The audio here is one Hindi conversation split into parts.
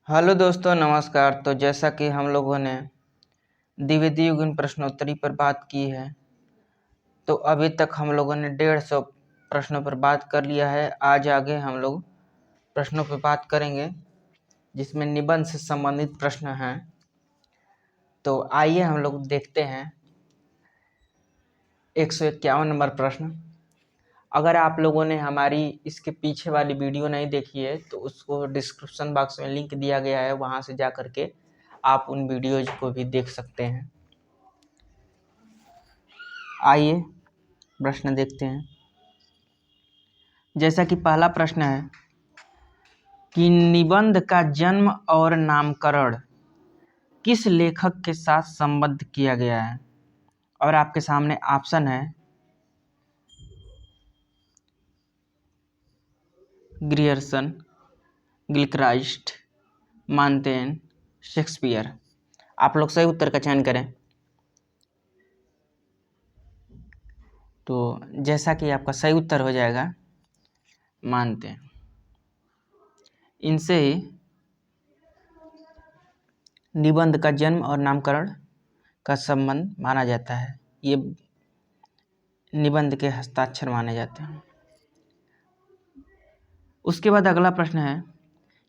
हेलो दोस्तों, नमस्कार। तो जैसा कि हम लोगों ने द्वितीय युग्म प्रश्नोत्तरी पर बात की है, तो अभी तक हम लोगों ने 150 प्रश्नों पर बात कर लिया है। आज आगे हम लोग प्रश्नों पर बात करेंगे जिसमें निबंध से संबंधित प्रश्न हैं। तो आइए हम लोग देखते हैं 151 नंबर प्रश्न। अगर आप लोगों ने हमारी इसके पीछे वाली वीडियो नहीं देखी है तो उसको डिस्क्रिप्शन बॉक्स में लिंक दिया गया है, वहां से जा करके आप उन वीडियोज को भी देख सकते हैं। आइए प्रश्न देखते हैं। जैसा कि पहला प्रश्न है कि निबंध का जन्म और नामकरण किस लेखक के साथ संबद्ध किया गया है। और आपके सामने ऑप्शन है ग्रियर्सन, गिलक्राइस्ट, मांटेन, शेक्सपियर। आप लोग सही उत्तर का चयन करें। तो जैसा कि आपका सही उत्तर हो जाएगा मांटेन। इनसे ही निबंध का जन्म और नामकरण का संबंध माना जाता है। ये निबंध के हस्ताक्षर माने जाते हैं। उसके बाद अगला प्रश्न है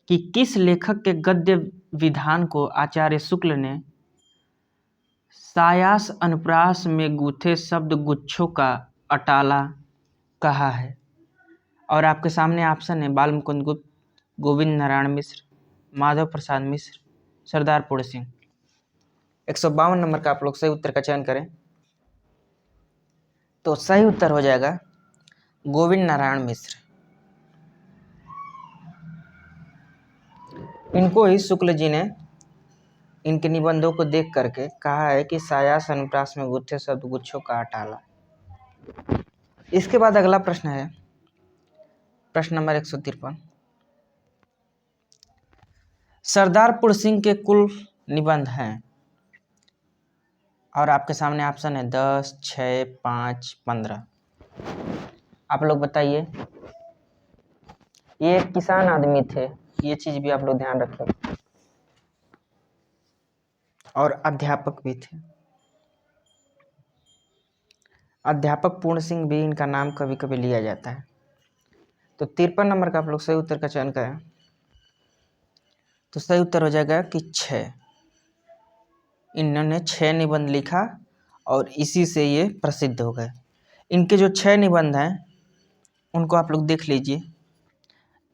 कि किस लेखक के गद्य विधान को आचार्य शुक्ल ने सायास अनुप्रास में गूथे शब्द गुच्छों का अटाला कहा है। और आपके सामने ऑप्शन है बाल मुकुंद गुप्त, गोविंद नारायण मिश्र, माधव प्रसाद मिश्र, सरदार पूर्ण सिंह। 152 नंबर का आप लोग सही उत्तर का चयन करें। तो सही उत्तर हो जाएगा गोविंद नारायण मिश्र। इनको ही शुक्ल जी ने इनके निबंधों को देख करके कहा है कि सायास अनुप्रास में गुच्छे शब्द गुच्छों का अटाला। इसके बाद अगला प्रश्न है प्रश्न नंबर 153। सरदार पूर्ण सिंह के कुल निबंध हैं। और आपके सामने ऑप्शन है 10, 6, 5, 15। आप लोग बताइए। ये एक किसान आदमी थे, ये चीज भी आप लोग ध्यान रखें। और अध्यापक भी थे। अध्यापक पूर्ण सिंह भी इनका नाम कभी कभी लिया जाता है। तो 53 नंबर का आप लोग सही उत्तर का चयन करें। तो सही उत्तर हो जाएगा कि 6। इन्होंने 6 निबंध लिखा और इसी से ये प्रसिद्ध हो गए। इनके जो 6 निबंध हैं उनको आप लोग देख लीजिए।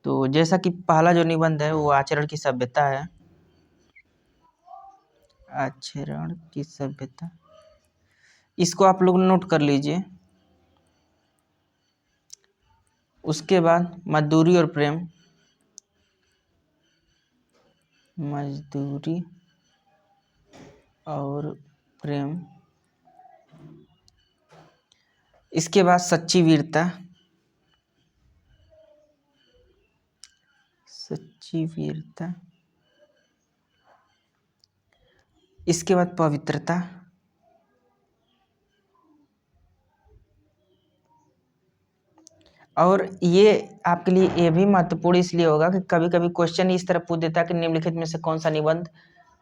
तो जैसा कि पहला जो निबंध है वो आचरण की सभ्यता है। आचरण की सभ्यता, इसको आप लोग नोट कर लीजिए। उसके बाद मजदूरी और प्रेम, मजदूरी और प्रेम। इसके बाद सच्ची वीरता, सच्ची वीरता। इसके बाद पवित्रता। और ये आपके लिए ये भी महत्वपूर्ण इसलिए होगा कि कभी कभी क्वेश्चन इस तरह पूछ देता है कि निम्नलिखित में से कौन सा निबंध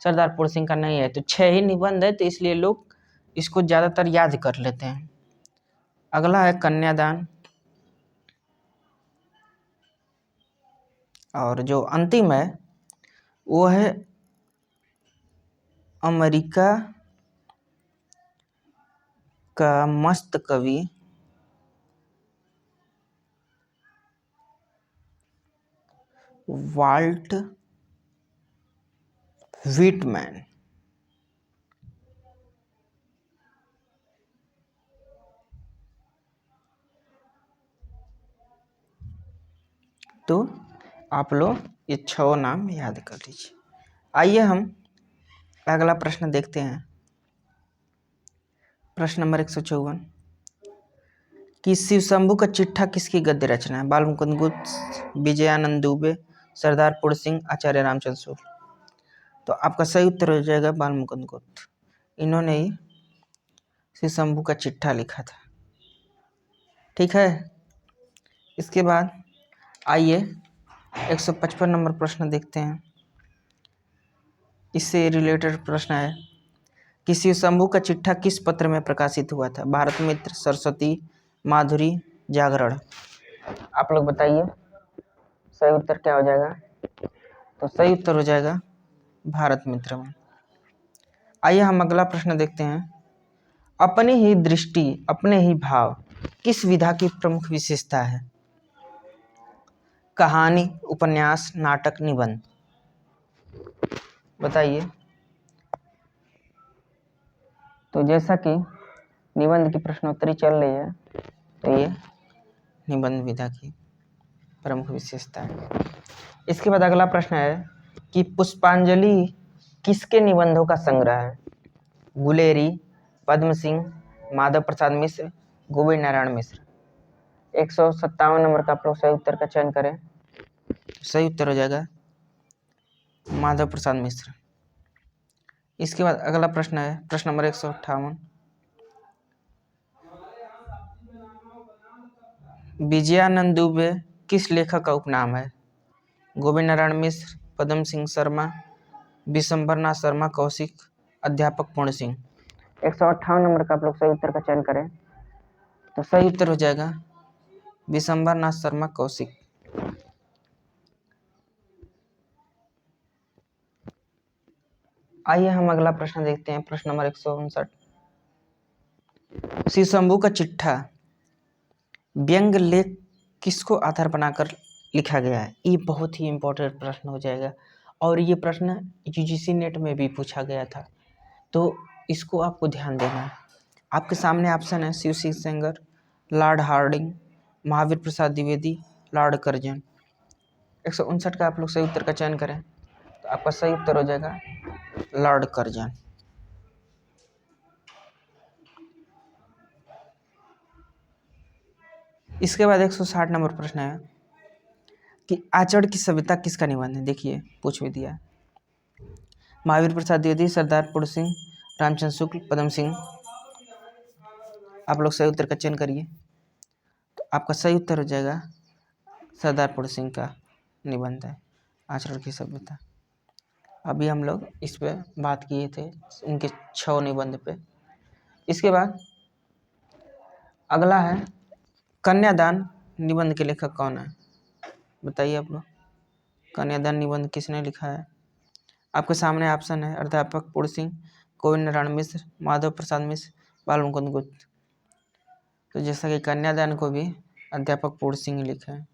सरदार पूर्ण सिंह का नहीं है। तो 6 ही निबंध है, तो इसलिए लोग इसको ज्यादातर याद कर लेते हैं। अगला है कन्यादान। और जो अंतिम है वो है अमेरिका का मस्त कवि वाल्ट व्हिटमैन। तो आप लोग ये 6 नाम याद कर लीजिए। आइए हम अगला प्रश्न देखते हैं। प्रश्न नंबर 154 कि शिव शंभू का चिट्ठा किसकी गद्य रचना है। बाल मुकुंद गुप्त, विजयानंद दुबे, सरदार पूर्ण सिंह, आचार्य रामचंद्र शुक्ल। तो आपका सही उत्तर हो जाएगा बाल मुकुंद गुप्त। इन्होंने ही शिव शंभू का चिट्ठा लिखा था। ठीक है। इसके बाद आइए 155 नंबर प्रश्न देखते हैं। इससे रिलेटेड प्रश्न है कि शिव शंभू का चिट्ठा किस पत्र में प्रकाशित हुआ था? भारत मित्र, सरस्वती, माधुरी, जागरण। आप लोग बताइए सही उत्तर क्या हो जाएगा? तो सही उत्तर हो जाएगा भारत मित्र में। आइए हम अगला प्रश्न देखते हैं। अपनी ही दृष्टि, अपने ही भाव किस विधा की प्रमुख विशेषता है? कहानी, उपन्यास, नाटक, निबंध। बताइए। तो जैसा कि निबंध की प्रश्नोत्तरी चल रही है, तो ये निबंध विधा की प्रमुख विशेषता है। इसके बाद अगला प्रश्न है कि पुष्पांजलि किसके निबंधों का संग्रह है? गुलेरी, पद्म सिंह, माधव प्रसाद मिश्र, गोविंद नारायण मिश्र। 157 नंबर का आप लोग सही उत्तर का चयन करें। सही उत्तर हो जाएगा माधव प्रसाद मिश्र। इसके बाद अगला प्रश्न है प्रश्न नंबर 158। विजयानंद दुबे किस लेखक का उपनाम है? गोविंद नारायण मिश्र, पद्म सिंह शर्मा, विशंबरनाथ शर्मा कौशिक, अध्यापक पूर्ण सिंह। 158 नंबर का आप लोग सही उत्तर का चयन करें। तो सही उत्तर हो जाएगा विशंबरनाथ शर्मा कौशिक। आइए हम अगला प्रश्न देखते हैं प्रश्न नंबर 159। शिव शंभू का चिट्ठा व्यंग लेख किसको आधार बनाकर लिखा गया है? ये बहुत ही इम्पोर्टेंट प्रश्न हो जाएगा और ये प्रश्न यूजीसी नेट में भी पूछा गया था, तो इसको आपको ध्यान देना है। आपके सामने ऑप्शन है Shiv Singh Sengar, Lord Hardinge, Mahavir Prasad Dwivedi, Lord Curzon. 159 का आप लोग सही उत्तर का चयन करें, तो आपका सही उत्तर हो जाएगा लॉर्ड कर्जन। इसके बाद 160 नंबर प्रश्न है कि आचरण की सभ्यता किसका निबंध है? देखिए पूछ भी दिया। महावीर प्रसाद द्विवेदी, सरदार पूर्ण सिंह, रामचंद्र शुक्ल, पदम सिंह। आप लोग सही उत्तर का चयन करिए, तो आपका सही उत्तर हो जाएगा सरदार पूर्ण सिंह का निबंध है आचरण की सभ्यता। अभी हम लोग इस पे बात किए थे उनके 6 निबंध पे। इसके बाद अगला है कन्यादान निबंध के लेखक कौन है? बताइए आप लोग, कन्यादान निबंध किसने लिखा है? आपके सामने ऑप्शन है अध्यापक पूर्ण सिंह, गोविंद नारायण मिश्र, माधव प्रसाद मिश्र, बाल मुकुंद गुप्त। तो जैसा कि कन्यादान को भी अध्यापक पूर्ण सिंह लिखा है।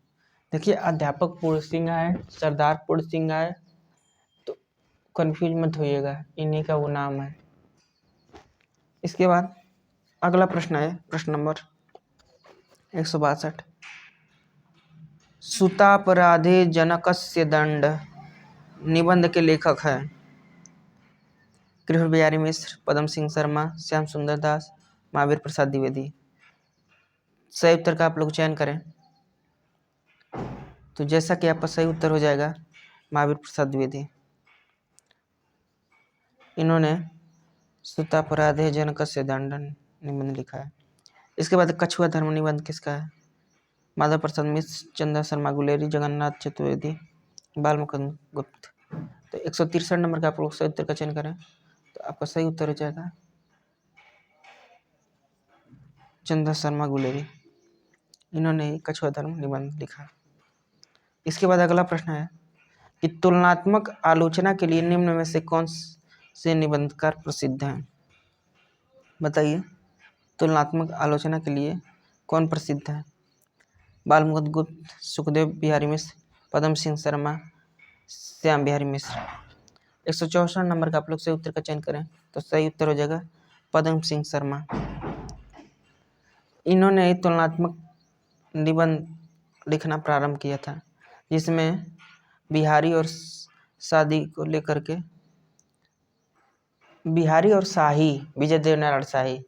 देखिए अध्यापक पूर्ण सिंह आए, सरदार पूर्ण सिंह आए, तो कन्फ्यूज मत होइएगा, इन्हीं का वो नाम है। इसके बाद अगला प्रश्न है प्रश्न नंबर 162। सुतापराधे जनकस्य दंड निबंध के लेखक हैं कृष्ण बिहारी मिश्र, पदम सिंह शर्मा, श्याम सुंदर दास, महावीर प्रसाद द्विवेदी। सही उत्तर का आप लोग चयन करें, तो जैसा कि आपका सही उत्तर हो जाएगा महावीर प्रसाद द्विवेदी। इन्होंने सुतापराधे जनकस्य दंड निबंध लिखा है। इसके बाद कछुआ धर्म निबंध किसका है? माधव प्रसाद मिश्र, चंदा शर्मा गुलेरी, जगन्नाथ चतुर्वेदी, बाल मुकुंद गुप्त। तो 163 नंबर का आप लोग सही उत्तर का चयन करें, तो आपका सही उत्तर हो जाएगा चंदा शर्मा गुलेरी। इन्होंने कछुआ धर्म निबंध लिखा। इसके बाद अगला प्रश्न है कि तुलनात्मक आलोचना के लिए निम्न में से कौन से निबंधकार प्रसिद्ध हैं? बताइए तुलनात्मक आलोचना के लिए कौन प्रसिद्ध है? बाल मुकुंद गुप्त, सुखदेव बिहारी मिश्र, पदम सिंह शर्मा, श्याम बिहारी मिश्र। 164 नंबर का आप लोग सही उत्तर का चयन करें, तो सही उत्तर हो जाएगा पदम सिंह शर्मा। इन्होंने तुलनात्मक निबंध लिखना प्रारंभ किया था, जिसमें बिहारी और शादी को लेकर के बिहारी और शाही, विजय देव नारायण शाही,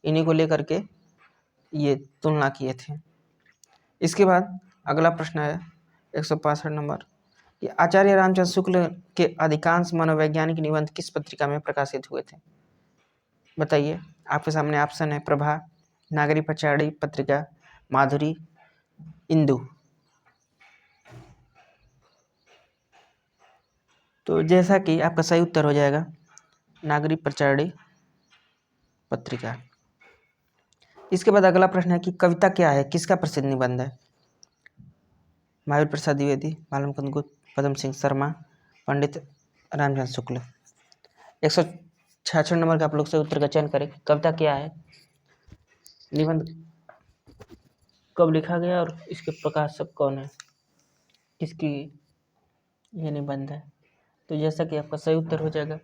इन्हीं को लेकर के ये तुलना किए थे। इसके बाद अगला प्रश्न है 165 नंबर कि आचार्य रामचंद्र शुक्ल के अधिकांश मनोवैज्ञानिक निबंध किस पत्रिका में प्रकाशित हुए थे? बताइए। आपके सामने ऑप्शन है प्रभा, नागरी पचाड़ी पत्रिका, माधुरी, इंदु। तो जैसा कि आपका सही उत्तर हो जाएगा नागरिक प्रचारणी पत्रिका। इसके बाद अगला प्रश्न है कि कविता क्या है, किसका प्रसिद्ध निबंध है? महावीर प्रसाद द्विवेदी, भालमुकुंद गुप्त, पद्म सिंह शर्मा, पंडित रामचंद्र शुक्ल। 166 नंबर का आप लोग से उत्तर का चयन करें। कविता क्या है, निबंध कब लिखा गया और इसके प्रकाशक कौन है, किसकी ये निबंध है? तो जैसा कि आपका सही उत्तर हो जाएगा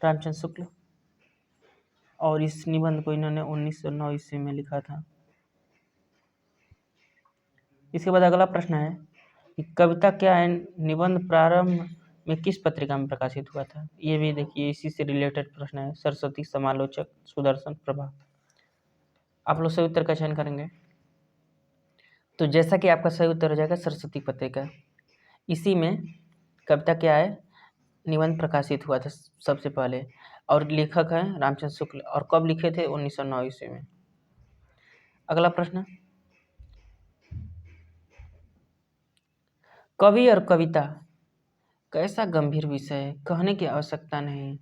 रामचंद्र शुक्ल, और इस निबंध को इन्होंने 1909 ईस्वी में लिखा था। इसके बाद अगला प्रश्न है कि कविता क्या है निबंध प्रारंभ में किस पत्रिका में प्रकाशित हुआ था? ये भी देखिए इसी से रिलेटेड प्रश्न है। सरस्वती, समालोचक, सुदर्शन, प्रभा। आप लोग सही उत्तर का चयन करेंगे। तो जैसा कि आपका सही उत्तर हो जाएगा सरस्वती पत्रिका। इसी में कविता क्या है निबंध प्रकाशित हुआ था सबसे पहले, और लेखक है रामचंद्र शुक्ल, और कब लिखे थे? 1909 ईस्वी में। अगला प्रश्न, कवि और कविता कैसा गंभीर विषय है, कहने की आवश्यकता नहीं,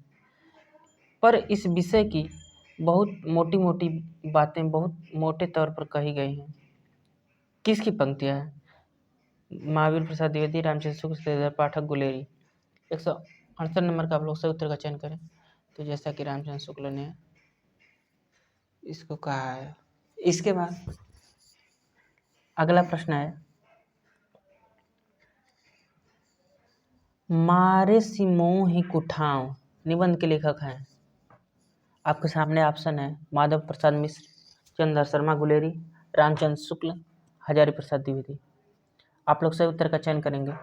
पर इस विषय की बहुत मोटी मोटी बातें बहुत मोटे तौर पर कही गई हैं। किसकी पंक्तियां हैं? महावीर प्रसाद द्विवेदी, रामचंद्र शुक्ल, श्रीधर पाठक, गुलेरी। 168 नंबर का आप लोग सही उत्तर का चयन करें। तो जैसा कि रामचंद्र शुक्ल ने इसको कहा है। इसके बाद अगला प्रश्न है, मारे सिमोहि कुठाव निबंध के लेखक हैं। आपके सामने ऑप्शन है माधव प्रसाद मिश्र, चंद्र शर्मा गुलेरी, रामचंद्र शुक्ल, हजारी प्रसाद द्विवेदी। आप लोग सही उत्तर का चयन करेंगे।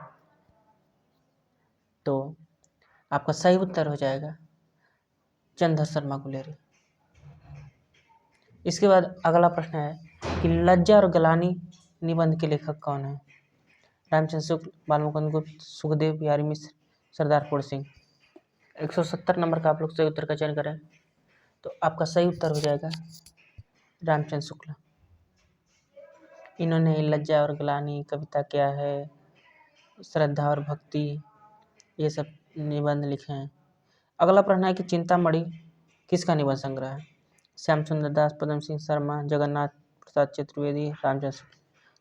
तो आपका सही उत्तर हो जाएगा चंद्र शर्मा गुलेरी। इसके बाद अगला प्रश्न है कि लज्जा और गलानी निबंध के लेखक कौन है? रामचंद्र शुक्ल, भालमुकुंद गुप्त, सुखदेव बिहारी मिश्र, सरदार फूल सिंह। 170 नंबर का आप लोग सही उत्तर का चयन करें। तो आपका सही उत्तर हो जाएगा रामचंद्र शुक्ल। इन्होंने लज्जा और ग्लानि, कविता क्या है, श्रद्धा और भक्ति, ये सब निबंध लिखे हैं। अगला प्रश्न है कि चिंतामणि किसका निबंध संग्रह है? श्याम सुंदर दास, पद्म सिंह शर्मा, जगन्नाथ प्रसाद चतुर्वेदी, रामचंद्र शुक्ल।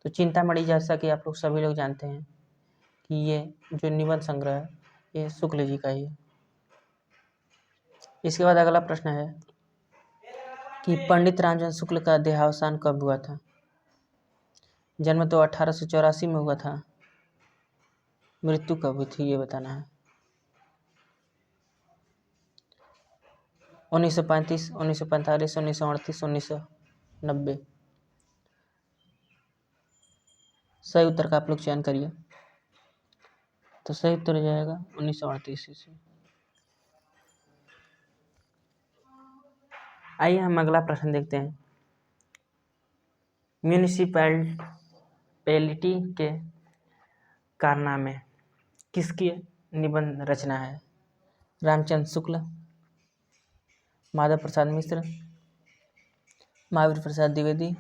तो चिंतामणि जैसा कि आप लोग सभी लोग जानते हैं कि ये जो निबंध संग्रह है ये शुक्ल जी का ही है। इसके बाद अगला प्रश्न है कि पंडित रामचंद्र शुक्ल का देहावसान कब हुआ था? जन्म तो 1884 में हुआ था, मृत्यु कब हुई थी ये बताना है। 1935, 1945, 1938, 1990। सही उत्तर का आप लोग चयन करिए। तो सही उत्तर हो जाएगा 1938 ईस्वी। आइए हम अगला प्रश्न देखते हैं। म्यूनिसिपैलिटी के कारनामे किसकी निबंध रचना है? रामचंद्र शुक्ल, माधव प्रसाद मिश्र, महावीर प्रसाद द्विवेदी,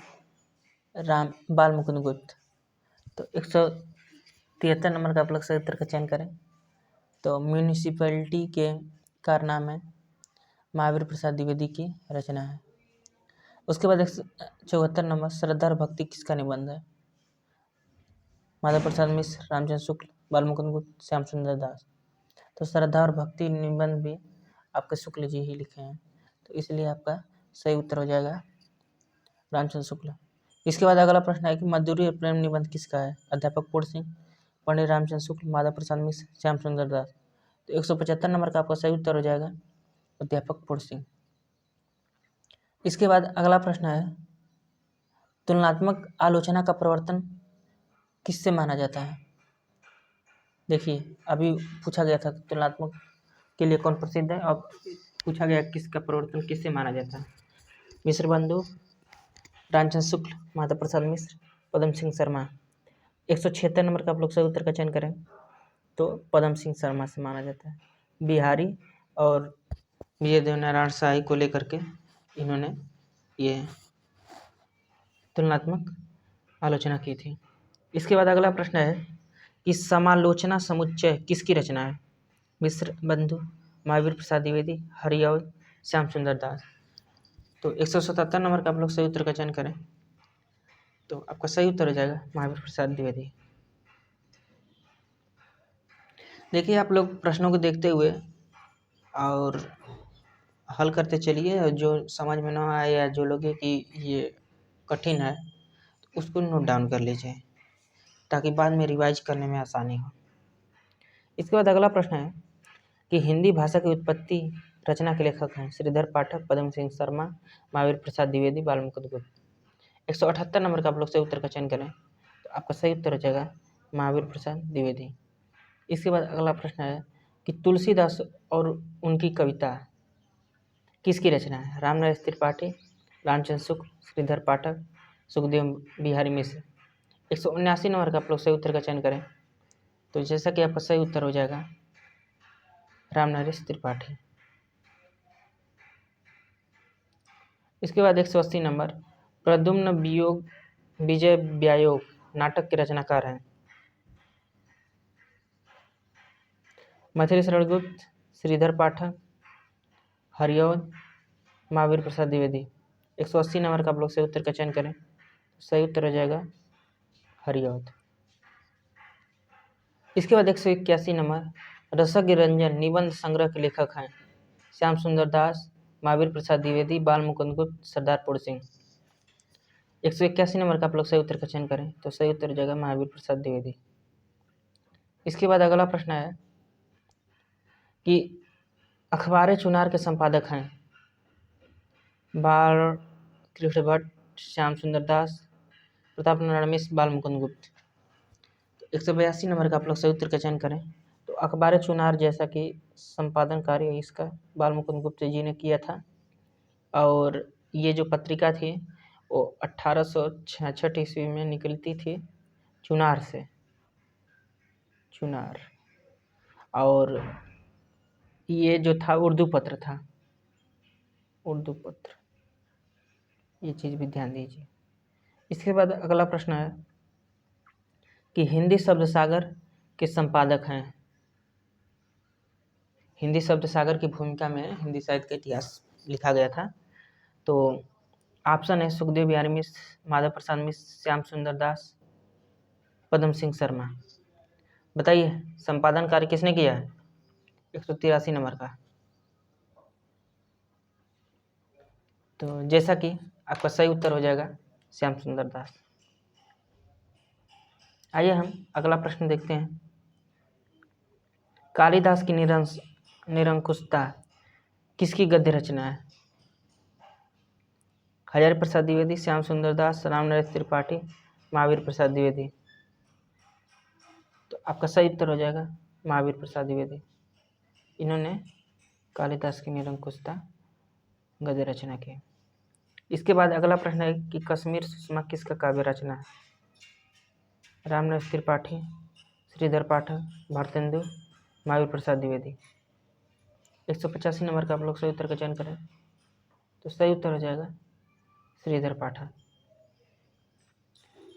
बालमुकुंद गुप्त। तो 173 नंबर का आप लोग सही उत्तर का चयन करें। तो म्यूनिसिपैलिटी के कारनामे महावीर प्रसाद द्विवेदी की रचना है। उसके बाद 174 नंबर, श्रद्धा और भक्ति किसका निबंध है? माधव प्रसाद मिश्र, रामचंद्र शुक्ल, बालमुकुंद गुप्त, श्याम सुंदर दास। तो श्रद्धा और भक्ति निबंध भी आपके शुक्ल जी ही लिखे हैं, तो इसलिए आपका सही उत्तर हो जाएगा रामचंद्र शुक्ल। इसके बाद अगला प्रश्न है कि मधुरी और प्रेम निबंध किसका है? अध्यापक पूर्ण सिंह, पंडित रामचंद्र शुक्ल, माधव प्रसाद मिश्र, श्याम सुंदर दास। तो 175 नंबर का आपका सही उत्तर हो जाएगा अध्यापक पूर्ण सिंह। इसके बाद अगला प्रश्न है तुलनात्मक आलोचना का प्रवर्तन किससे माना जाता है? देखिए अभी पूछा गया था तुलनात्मक के लिए कौन प्रसिद्ध है, अब पूछा गया किसका प्रवर्तन किससे माना जाता है। मिश्र बंधु, रामचंद्र शुक्ल, माधव प्रसाद मिश्र, पद्म सिंह शर्मा। 176 नंबर का आप लोग सही उत्तर का चयन करें। तो पद्म सिंह शर्मा से माना जाता है। बिहारी और विजय देवनारायण शाही को लेकर के इन्होंने ये तुलनात्मक आलोचना की थी। इसके बाद अगला प्रश्न है कि समालोचना समुच्चय किसकी रचना है? मिश्र बंधु, महावीर प्रसाद द्विवेदी, हरिऔध, श्याम सुंदर दास। तो 177 नंबर का आप लोग सही उत्तर का चयन करें तो आपका सही उत्तर हो जाएगा महावीर प्रसाद द्विवेदी। देखिए आप लोग प्रश्नों को देखते हुए और हल करते चलिए, और जो समझ में ना आए या जो लगे कि ये कठिन है तो उसको नोट डाउन कर लीजिए ताकि बाद में रिवाइज करने में आसानी हो। इसके बाद अगला प्रश्न है कि हिंदी भाषा की उत्पत्ति रचना के लेखक हैं श्रीधर पाठक, पद्म सिंह शर्मा, महावीर प्रसाद द्विवेदी, बाल मुकुंद गुप्त। 178 नंबर का आप लोग सही उत्तर का चयन करें तो आपका सही उत्तर हो जाएगा महावीर प्रसाद द्विवेदी। इसके बाद अगला प्रश्न है कि तुलसीदास और उनकी कविता किसकी रचना है? रामनारायण त्रिपाठी, रामचंद्र शुक्ल, श्रीधर पाठक, सुखदेव बिहारी मिश्र। 179 नंबर का आप लोग सही उत्तर का चयन करें तो जैसा कि आपका सही उत्तर हो जाएगा रामनारायण त्रिपाठी। इसके बाद 180 नंबर प्रद्युम्न वियोग विजय व्यायोग नाटक के रचनाकार हैं मैथिली शरण गुप्त, श्रीधर पाठक, हरिऔध, महावीर प्रसाद द्विवेदी। 180 नंबर का आप लोग सही उत्तर का चयन करें सही उत्तर हो जाएगा हरिऔध। इसके बाद 181 नंबर रसज्ञ रंजन निबंध संग्रह के लेखक हैं श्याम सुंदर दास, महावीर प्रसाद द्विवेदी, बाल मुकुंद गुप्त, सरदार पुर सिंह। 181 नंबर का आप लोग सही उत्तर का चयन करें तो सही उत्तर हो जाएगा महावीर प्रसाद द्विवेदी। इसके बाद अगला प्रश्न है कि अखबार चुनार के संपादक हैं बाल कृष्ण भट्ट, श्याम सुंदर दास, प्रताप नारायण मिश्र, बाल मुकुंद गुप्त। 182 नंबर का आप लोग सही उत्तर का चयन करें तो अखबार चुनार जैसा कि संपादन कार्य इसका बाल मुकुंद गुप्त जी ने किया था, और ये जो पत्रिका थी वो 1866 ईस्वी में निकलती थी चुनार से, चुनार। और ये जो था उर्दू पत्र था, उर्दू पत्र, ये चीज़ भी ध्यान दीजिए। इसके बाद अगला प्रश्न है कि हिंदी शब्द सागर के संपादक हैं। हिंदी शब्द सागर की भूमिका में हिंदी साहित्य का इतिहास लिखा गया था। तो ऑप्शन है सुखदेव बिहारी मिश्र, माधव प्रसाद मिश्र, श्याम सुंदर दास, पद्म सिंह शर्मा। बताइए संपादन कार्य किसने किया है? 183 नंबर का। तो जैसा कि आपका सही उत्तर हो जाएगा श्याम सुंदर दास। आइए हम अगला प्रश्न देखते हैं। कालिदास की निरंकुशता किसकी गद्य रचना है? हजारी प्रसाद द्विवेदी, श्याम सुंदर दास, रामनारायण त्रिपाठी, महावीर प्रसाद द्विवेदी। तो आपका सही उत्तर हो जाएगा महावीर प्रसाद द्विवेदी। इन्होंने कालिदास की निरंकुशता गद्य रचना की। इसके बाद अगला प्रश्न है कि कश्मीर सुषमा किसका काव्य रचना है? रामनारायण त्रिपाठी, श्रीधर पाठक, भारतेंदु, महावीर प्रसाद द्विवेदी। 185 नंबर का आप लोग सही उत्तर का चयन करें तो सही उत्तर हो जाएगा श्रीधर पाठक।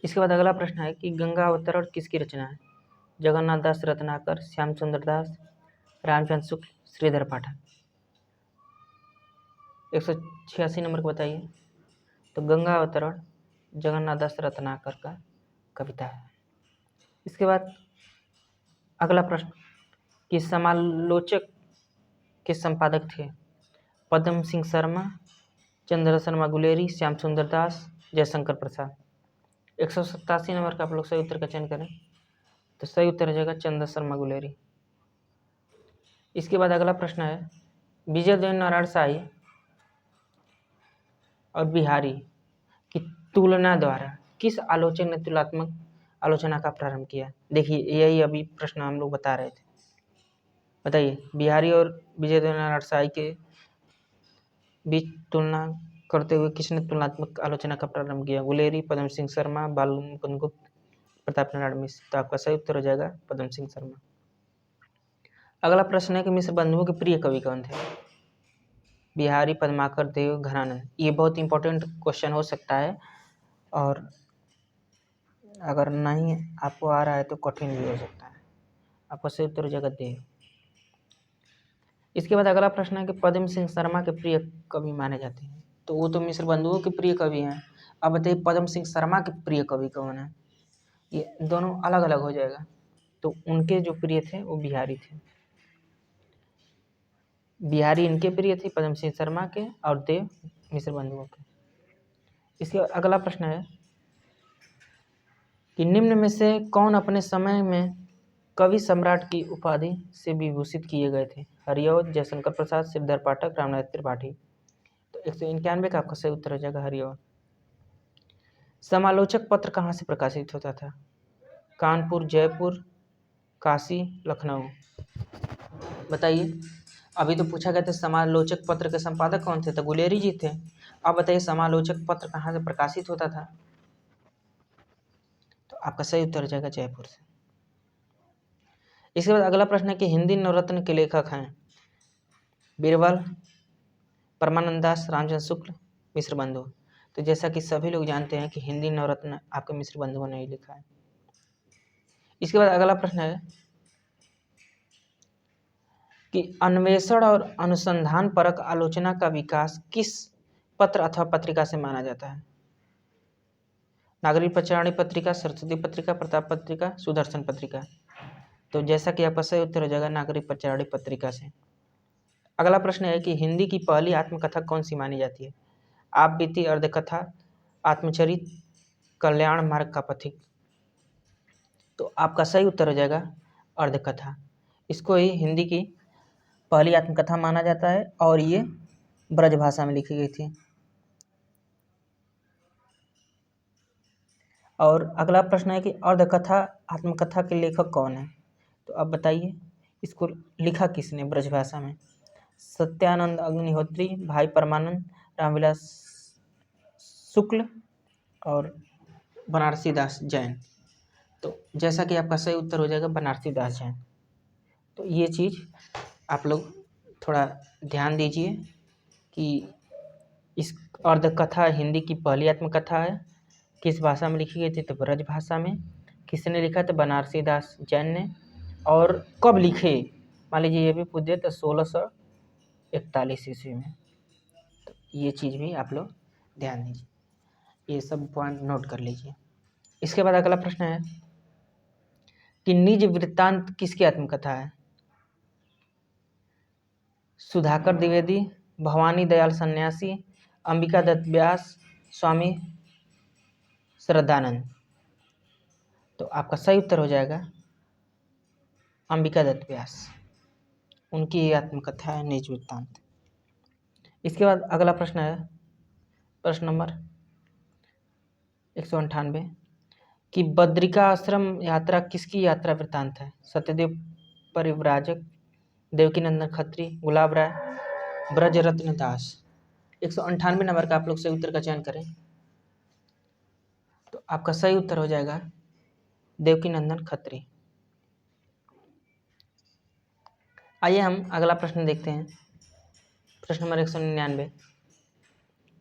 इसके बाद अगला प्रश्न है कि गंगा अवतरण किसकी रचना है? जगन्नाथ दास रत्नाकर, श्याम सुंदर दास, रामचंद्र शुक्ल, श्रीधर पाठक। 186 नंबर को बताइए। तो गंगा अवतरण जगन्नाथ दास रत्नाकर का कविता है। इसके बाद अगला प्रश्न कि समालोचक के संपादक थे? पद्म सिंह शर्मा, चंद्र शर्मा गुलेरी, श्याम सुंदर दास, जयशंकर प्रसाद। 187 नंबर का आप लोग सही उत्तर का चयन करें तो सही उत्तर हो जाएगा चंद्र शर्मा गुलेरी। इसके बाद अगला प्रश्न है विजय देव नारायण शाही और बिहारी की तुलना द्वारा किस आलोचक ने तुलनात्मक आलोचना का प्रारंभ किया? देखिए यही अभी प्रश्न हम लोग बता रहे थे। बताइए बिहारी और विजय देव नारायण शाही के बीच तुलना करते हुए किसने तुलनात्मक आलोचना का प्रारंभ किया? गुलेरी, पद्म सिंह शर्मा, बाल मुकुंद गुप्त, प्रताप नारायण मिश्र। तो आपका सही उत्तर हो जाएगा पद्म सिंह शर्मा। अगला प्रश्न है कि मिश्र बंधुओं के प्रिय कवि कौन थे? बिहारी, पद्माकर, देव, घरानंद। ये बहुत इंपॉर्टेंट क्वेश्चन हो सकता है, और अगर नहीं आपको आ रहा है तो कठिन भी हो सकता है। आपका सही उत्तर हो जाएगा देव। इसके बाद अगला प्रश्न है कि पद्म सिंह शर्मा के प्रिय कवि माने जाते हैं। तो वो तो मिश्र बंधुओं के प्रिय कवि हैं। अब बताइए पद्म सिंह शर्मा के प्रिय कवि कौन है? ये दोनों अलग अलग हो जाएगा। तो उनके जो प्रिय थे वो बिहारी थे। बिहारी इनके प्रिय थे, पद्म सिंह शर्मा के, और देव मिश्र बंधुओं के। इसके अगला प्रश्न है कि निम्न में से कौन अपने समय में कवि सम्राट की उपाधि से विभूषित किए गए थे? हरिऔध, जयशंकर प्रसाद, श्रीधर पाठक, रामनाथ त्रिपाठी। तो 191 का आपका सही उत्तर हो जाएगा हरिऔध। समालोचक पत्र कहाँ से प्रकाशित होता था? कानपुर, जयपुर, काशी, लखनऊ। बताइए। अभी तो पूछा गया था समालोचक पत्र के संपादक कौन थे? तो गुलेरी जी थे। अब बताइए समालोचक पत्र कहाँ से प्रकाशित होता था? तो आपका सही उत्तर हो जाएगा जयपुर से। इसके बाद अगला प्रश्न है कि हिंदी नवरत्न के लेखक हैं बीरबल, परमानंद दास, रामचंद्र शुक्ल, मिश्र बंधु। तो जैसा कि सभी लोग जानते हैं कि हिंदी नवरत्न आपके मिश्र बंधुओं ने ही लिखा है। इसके बाद अगला प्रश्न है कि अन्वेषण और अनुसंधान परक आलोचना का विकास किस पत्र अथवा पत्रिका से माना जाता है? नागरिक पत्रावली पत्रिका, सरस्वती पत्रिका, प्रताप पत्रिका, सुदर्शन पत्रिका। तो जैसा कि आपका सही उत्तर हो जाएगा नागरिक पत्रावली पत्रिका से। अगला प्रश्न है कि हिंदी की पहली आत्मकथा कौन सी मानी जाती है? आप बीती, अर्धकथा, आत्मचरित, कल्याण मार्ग का पथिक। तो आपका सही उत्तर हो जाएगा अर्धकथा। इसको ही हिंदी की पहली आत्मकथा माना जाता है और ये ब्रज भाषा में लिखी गई थी। और अगला प्रश्न है कि अर्धकथा आत्मकथा के लेखक कौन है? तो अब बताइए इसको लिखा किसने ब्रज भाषा में? सत्यानंद अग्निहोत्री, भाई परमानंद, रामविलास शुक्ल और बनारसी दास जैन। तो जैसा कि आपका सही उत्तर हो जाएगा बनारसी दास जैन। तो ये चीज़ आप लोग थोड़ा ध्यान दीजिए कि इस अर्धकथा हिंदी की पहली आत्मकथा है। किस भाषा में लिखी गई थी? तो ब्रज भाषा में। किसने लिखा? तो बनारसी दास जैन ने। और कब लिखे? मान लीजिए ये भी पूछ दिए तो 1641 ईस्वी में। तो ये चीज़ भी आप लोग ध्यान दीजिए, ये सब पॉइंट नोट कर लीजिए। इसके बाद अगला प्रश्न है कि निज वृत्तांत किसकी आत्मकथा है? सुधाकर द्विवेदी, भवानी दयाल सन्यासी, अंबिका दत्त व्यास, स्वामी श्रद्धानंद। तो आपका सही उत्तर हो जाएगा अंबिका दत्त व्यास। उनकी ये आत्मकथा है निज वृत्तांत। इसके बाद अगला प्रश्न है प्रश्न नंबर 198 कि बद्रिका आश्रम यात्रा किसकी यात्रा वृत्तांत है? सत्यदेव परिव्राजक, देवकीनंदन खत्री, गुलाब राय, ब्रजरत्न दास। 198 नंबर का आप लोग सही उत्तर का चयन करें। तो आपका सही उत्तर हो जाएगा देवकीनंदन खत्री। आइए हम अगला प्रश्न देखते हैं। प्रश्न नंबर 199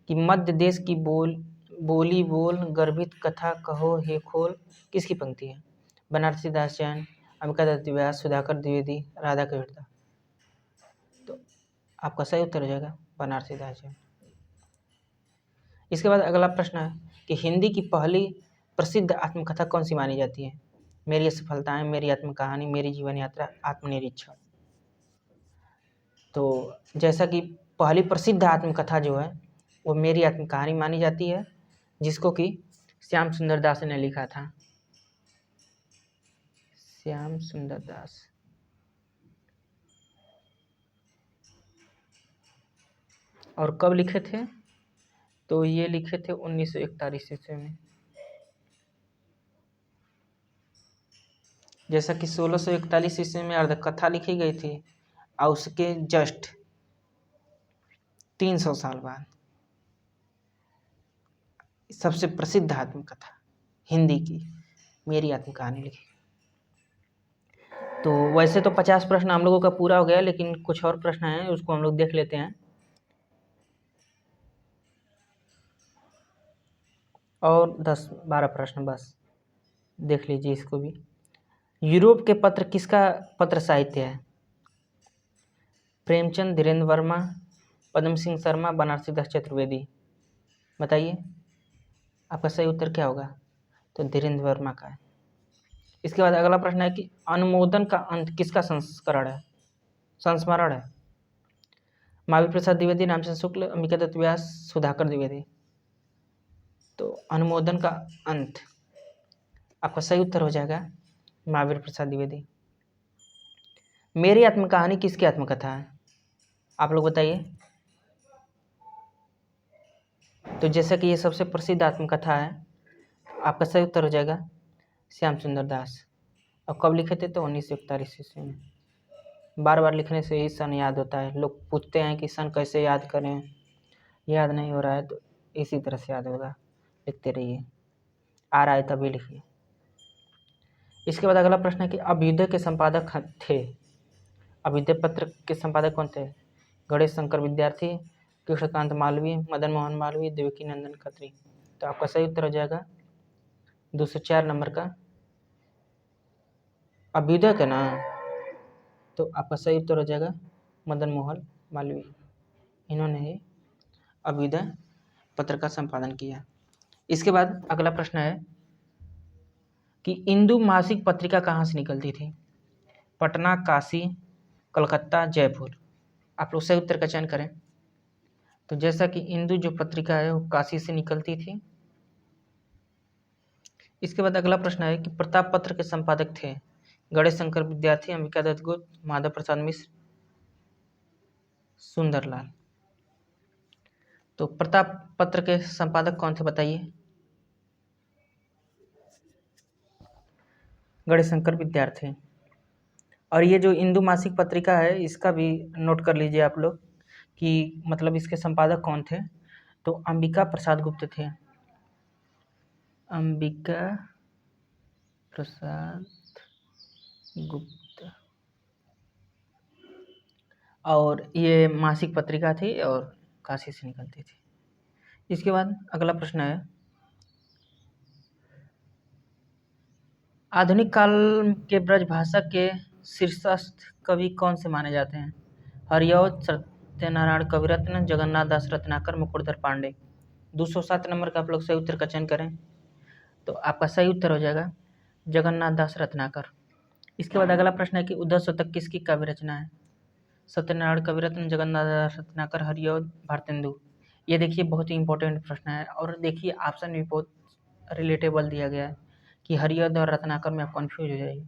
कि मध्य देश की बोली बोल गर्भित कथा कहो हे खोल किसकी पंक्ति है? बनारसी दास जैन, अंबिका दत्त व्यास, सुधाकर द्विवेदी, राधा कविता। तो आपका सही उत्तर हो जाएगा बनारसी दास जैन। इसके बाद अगला प्रश्न है कि हिंदी की पहली प्रसिद्ध आत्मकथा कौन सी मानी जाती है? मेरी असफलताएं, मेरी आत्मकहानी, मेरी जीवन यात्रा, आत्मनिरीक्षण। तो जैसा कि पहली प्रसिद्ध आत्मकथा जो है वो मेरी आत्मकहानी मानी जाती है, जिसको कि श्याम सुंदर दास ने लिखा था। श्याम सुंदर दास। और कब लिखे थे? तो ये लिखे थे 1941 ईस्वी में। जैसा कि 1641 ईस्वी में अर्धकथा लिखी गई थी और उसके जस्ट 300 साल बाद सबसे प्रसिद्ध आत्मकथा हिंदी की मेरी आत्मकहानी लिखी। तो वैसे तो 50 प्रश्न हम लोगों का पूरा हो गया, लेकिन कुछ और प्रश्न हैं उसको हम लोग देख लेते हैं। और 10-12 प्रश्न बस देख लीजिए इसको भी। यूरोप के पत्र किसका पत्र साहित्य है? प्रेमचंद, धीरेन्द्र वर्मा, पद्म सिंह शर्मा, बनारसी दास चतुर्वेदी। बताइए आपका सही उत्तर क्या होगा? तो धीरेन्द्र वर्मा का है। इसके बाद अगला प्रश्न है कि अनुमोदन का अंत किसका संस्मरण है? महावीर प्रसाद द्विवेदी, रामचंद्र शुक्ल, अंबिका दत्त व्यास, सुधाकर द्विवेदी। तो अनुमोदन का अंत आपका सही उत्तर हो जाएगा महावीर प्रसाद द्विवेदी। मेरी आत्मकहानी किसकी आत्मकथा है? आप लोग बताइए। तो जैसा कि ये सबसे प्रसिद्ध आत्मकथा है, आपका सही उत्तर हो जाएगा श्याम सुंदर दास। और कब लिखे थे? तो 1941 ईस्वी में। बार बार लिखने से ही सन याद होता है। लोग पूछते हैं कि सन कैसे याद करें, याद नहीं हो रहा है तो इसी तरह से याद होगा, लिखते रहिए, आ रहा है तभी लिखिए। इसके बाद अगला प्रश्न है कि अभ्युदय के संपादक थे, अभ्युदय पत्र के संपादक कौन थे? गणेश शंकर विद्यार्थी, कृष्णकांत मालवीय, मदन मोहन मालवीय, देवकी नंदन खत्री। तो आपका सही उत्तर हो जाएगा 204 नंबर का अभ्युदय का ना। तो आपका सही उत्तर हो जाएगा मदन मोहन मालवीय। इन्होंने ही अभ्युदय पत्र का संपादन किया। इसके बाद अगला प्रश्न है कि इंदु मासिक पत्रिका कहाँ से निकलती थी? पटना, काशी, कलकत्ता, जयपुर। आप लोग सही उत्तर का चयन करें। तो जैसा कि इंदु जो पत्रिका है वो काशी से निकलती थी। इसके बाद अगला प्रश्न है कि प्रताप पत्र के संपादक थे गणेश शंकर विद्यार्थी, अंबिका दत्त गुप्त, माधव प्रसाद मिश्र, सुंदरलाल। तो प्रताप पत्र के संपादक कौन थे बताइए? गणेश शंकर विद्यार्थी। और ये जो इंदु मासिक पत्रिका है इसका भी नोट कर लीजिए आप लोग कि मतलब इसके संपादक कौन थे। तो अंबिका प्रसाद गुप्त थे, अंबिका प्रसाद गुप्त। और ये मासिक पत्रिका थी और काशी से निकलती थी। इसके बाद अगला प्रश्न है आधुनिक काल के ब्रज भाषा के शीर्षस्थ कवि कौन से माने जाते हैं? हरिऔध, सत्यनारायण कविरत्न, जगन्नाथ दास रत्नाकर, मुकुटधर पांडे। 207 नंबर का आप लोग सही उत्तर का चयन करें। तो आपका सही उत्तर हो जाएगा जगन्नाथ दास रत्नाकर। इसके बाद अगला प्रश्न है कि उद्धव शतक किसकी काव्य रचना है? सत्यनारायण कविरत्न, जगन्नाथ दास रत्नाकर, हरिऔध, भारतेंदु। ये देखिए बहुत ही इंपॉर्टेंट प्रश्न है और देखिए ऑप्शन भी बहुत रिलेटेबल दिया गया है कि हरिऔध और रत्नाकर में आप कन्फ्यूज हो जाइए।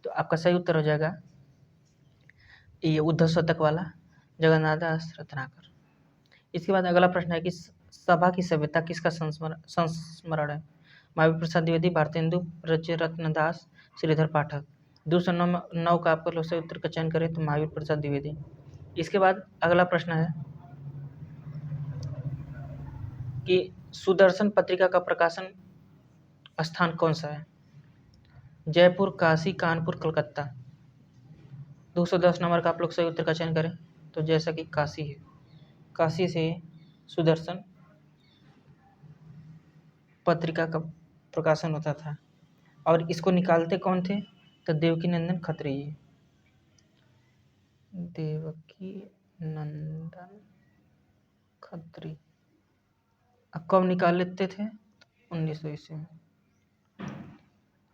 तो आपका सही उत्तर हो जाएगा ये उद्धव शतक वाला जगन्नाथ दास रत्नाकर। इसके बाद अगला प्रश्न है कि सभा की सभ्यता किसका संस्मरण है? महावीर प्रसाद द्विवेदी, भारतेंदु, रच्यरत्न दास, श्रीधर पाठक। 209 का आपको लोग सही उत्तर का चयन करें तो महावीर प्रसाद द्विवेदी। इसके बाद अगला प्रश्न है कि सुदर्शन पत्रिका का प्रकाशन स्थान कौन सा है? जयपुर, काशी, कानपुर, कलकत्ता। 210 नंबर का आप लोग सही उत्तर का चयन करें तो जैसा कि काशी है, काशी से सुदर्शन पत्रिका का प्रकाशन होता था। और इसको निकालते कौन थे? तो देवकी नंदन खत्री जी, देवकी नंदन खत्री। अब कब निकाल लेते थे? 1900 ईस्वी में।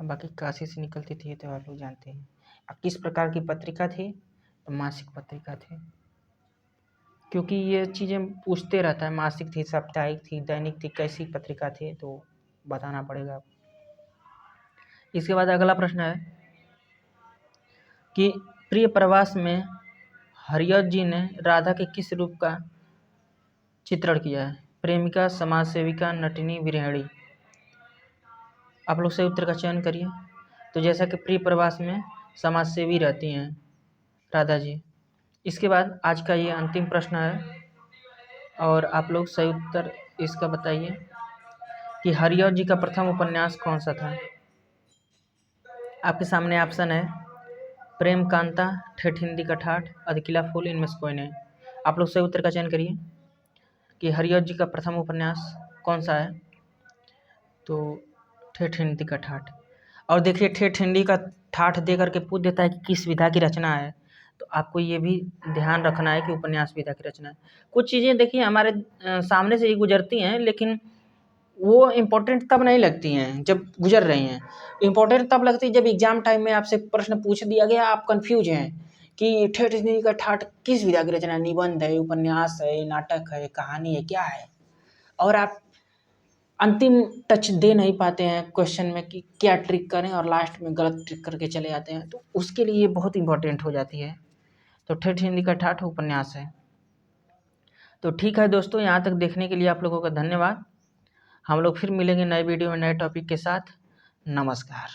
बाकी काशी से निकलती थी तो आप लोग जानते हैं। अब किस प्रकार की पत्रिका थी? तो मासिक पत्रिका थी, क्योंकि ये चीज़ें पूछते रहता है, मासिक थी, साप्ताहिक थी, दैनिक थी, कैसी पत्रिका थी तो बताना पड़ेगा आपको। इसके बाद अगला प्रश्न है कि प्रिय प्रवास में हरिऔध जी ने राधा के किस रूप का चित्रण किया है? प्रेमिका, समाज सेविका, नटिनी, विरहिणी। आप लोग सही उत्तर का चयन करिए। तो जैसा कि प्रिय प्रवास में समाज सेवी रहती हैं राधा जी। इसके बाद आज का ये अंतिम प्रश्न है और आप लोग सही उत्तर इसका बताइए कि हरिऔध जी का प्रथम उपन्यास कौन सा था? आपके सामने ऑप्शन है प्रेम कांता, ठेठ हिंदी का ठाठ, अधकिला फूल, इनमें से कोई नहीं। आप लोग सही उत्तर का चयन करिए कि हरिऔध जी का प्रथम उपन्यास कौन सा है? तो ठेठ हिंदी का ठाठ। और देखिए ठेठ हिंदी का ठाठ दे करके पूछ देता है कि किस विधा की रचना है, तो आपको ये भी ध्यान रखना है कि उपन्यास विधा की रचना है। कुछ चीज़ें देखिए हमारे सामने से ही गुजरती हैं, लेकिन वो इम्पोर्टेंट तब नहीं लगती हैं जब गुजर रही हैं। इम्पोर्टेंट तब लगती है जब एग्जाम टाइम में आपसे प्रश्न पूछ दिया गया, आप कंफ्यूज हैं कि ठेठ हिंदी का ठाठ किस विधा की रचना है, निबंध है, उपन्यास है, नाटक है, कहानी है, क्या है, और आप अंतिम टच दे नहीं पाते हैं क्वेश्चन में कि क्या ट्रिक करें, और लास्ट में गलत ट्रिक करके चले जाते हैं, तो उसके लिए ये बहुत इंपॉर्टेंट हो जाती है। तो ठेठ हिंदी का ठाठ उपन्यास है। तो ठीक है दोस्तों, यहाँ तक देखने के लिए आप लोगों का धन्यवाद। हम लोग फिर मिलेंगे नए वीडियो में नए टॉपिक के साथ। नमस्कार।